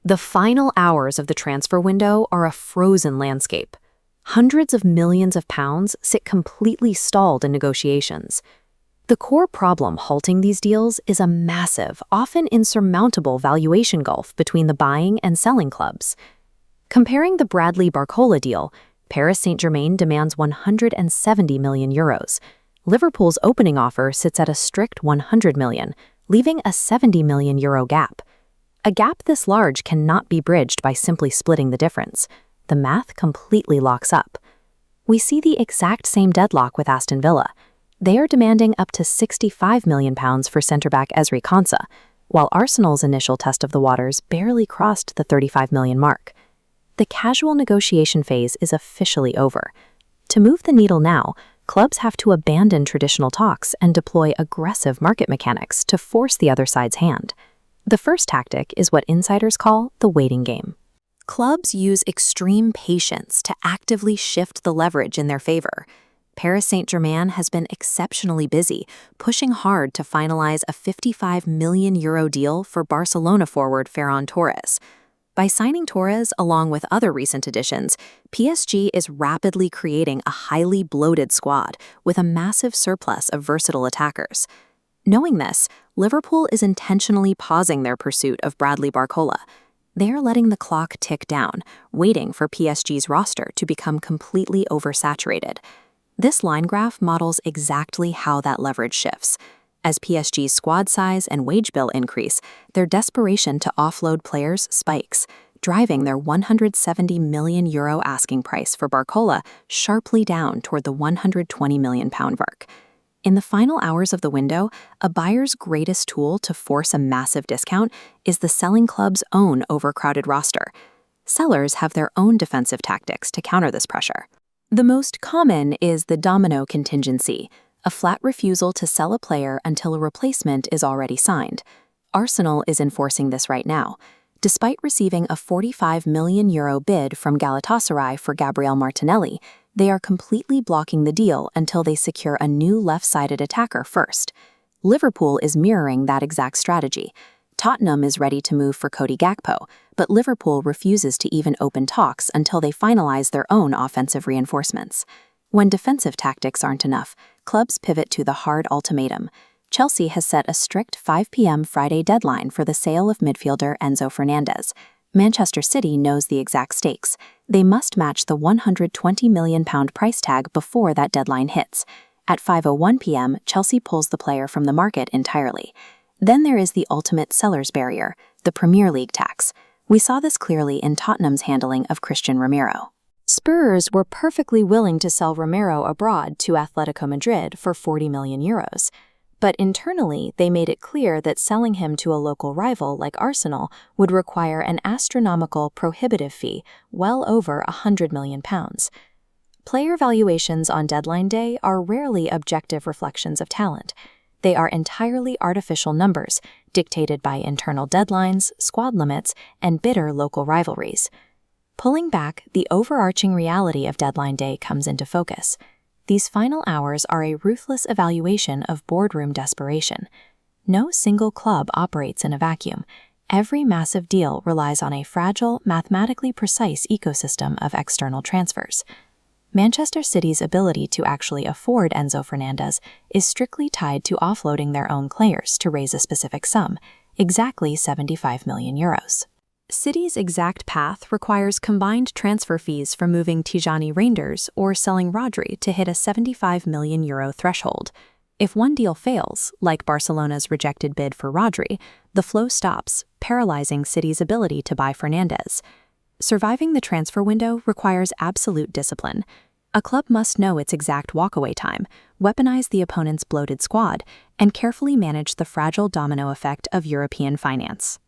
The final hours of the transfer window are a frozen landscape. Hundreds of millions of pounds sit completely stalled in negotiations. The core problem halting these deals is a massive, often insurmountable valuation gulf between the buying and selling clubs. Comparing the Bradley Barcola deal, Paris Saint-Germain demands 170 million euros. Liverpool's opening offer sits at a strict 100 million, leaving a 70 million euro gap. A gap this large cannot be bridged by simply splitting the difference. The math completely locks up. We see the exact same deadlock with Aston Villa. They are demanding up to £65 million for centre-back Ezri Konsa, while Arsenal's initial test of the waters barely crossed the 35 million mark. The casual negotiation phase is officially over. To move the needle now, clubs have to abandon traditional talks and deploy aggressive market mechanics to force the other side's hand. The first tactic is what insiders call the waiting game. Clubs use extreme patience to actively shift the leverage in their favor. Paris Saint-Germain has been exceptionally busy, pushing hard to finalize a €55 million deal for Barcelona forward Ferran Torres. By signing Torres along with other recent additions, PSG is rapidly creating a highly bloated squad with a massive surplus of versatile attackers. Knowing this, Liverpool is intentionally pausing their pursuit of Bradley Barcola. They are letting the clock tick down, waiting for PSG's roster to become completely oversaturated. This line graph models exactly how that leverage shifts. As PSG's squad size and wage bill increase, their desperation to offload players spikes, driving their €170 million asking price for Barcola sharply down toward the £120 million mark. In the final hours of the window, a buyer's greatest tool to force a massive discount is the selling club's own overcrowded roster. Sellers have their own defensive tactics to counter this pressure. The most common is the domino contingency, a flat refusal to sell a player until a replacement is already signed. Arsenal is enforcing this right now. Despite receiving a €45 million bid from Galatasaray for Gabriel Martinelli, they are completely blocking the deal until they secure a new left-sided attacker first. Liverpool is mirroring that exact strategy. Tottenham is ready to move for Cody Gakpo, but Liverpool refuses to even open talks until they finalize their own offensive reinforcements. When defensive tactics aren't enough, clubs pivot to the hard ultimatum. Chelsea has set a strict 5 p.m. Friday deadline for the sale of midfielder Enzo Fernández. Manchester City knows the exact stakes. They must match the £120 million price tag before that deadline hits. At 5:01 p.m., Chelsea pulls the player from the market entirely. Then there is the ultimate seller's barrier, the Premier League tax. We saw this clearly in Tottenham's handling of Christian Romero. Spurs were perfectly willing to sell Romero abroad to Atletico Madrid for €40 million. But internally, they made it clear that selling him to a local rival like Arsenal would require an astronomical prohibitive fee, well over £100 million. Player valuations on deadline day are rarely objective reflections of talent. They are entirely artificial numbers, dictated by internal deadlines, squad limits, and bitter local rivalries. Pulling back, the overarching reality of deadline day comes into focus. These final hours are a ruthless evaluation of boardroom desperation. No single club operates in a vacuum. Every massive deal relies on a fragile, mathematically precise ecosystem of external transfers. Manchester City's ability to actually afford Enzo Fernández is strictly tied to offloading their own players to raise a specific sum, exactly €75 million. City's exact path requires combined transfer fees from moving Tijani Reinders or selling Rodri to hit a €75 million threshold. If one deal fails, like Barcelona's rejected bid for Rodri, the flow stops, paralyzing City's ability to buy Fernandez. Surviving the transfer window requires absolute discipline. A club must know its exact walkaway time, weaponize the opponent's bloated squad, and carefully manage the fragile domino effect of European finance.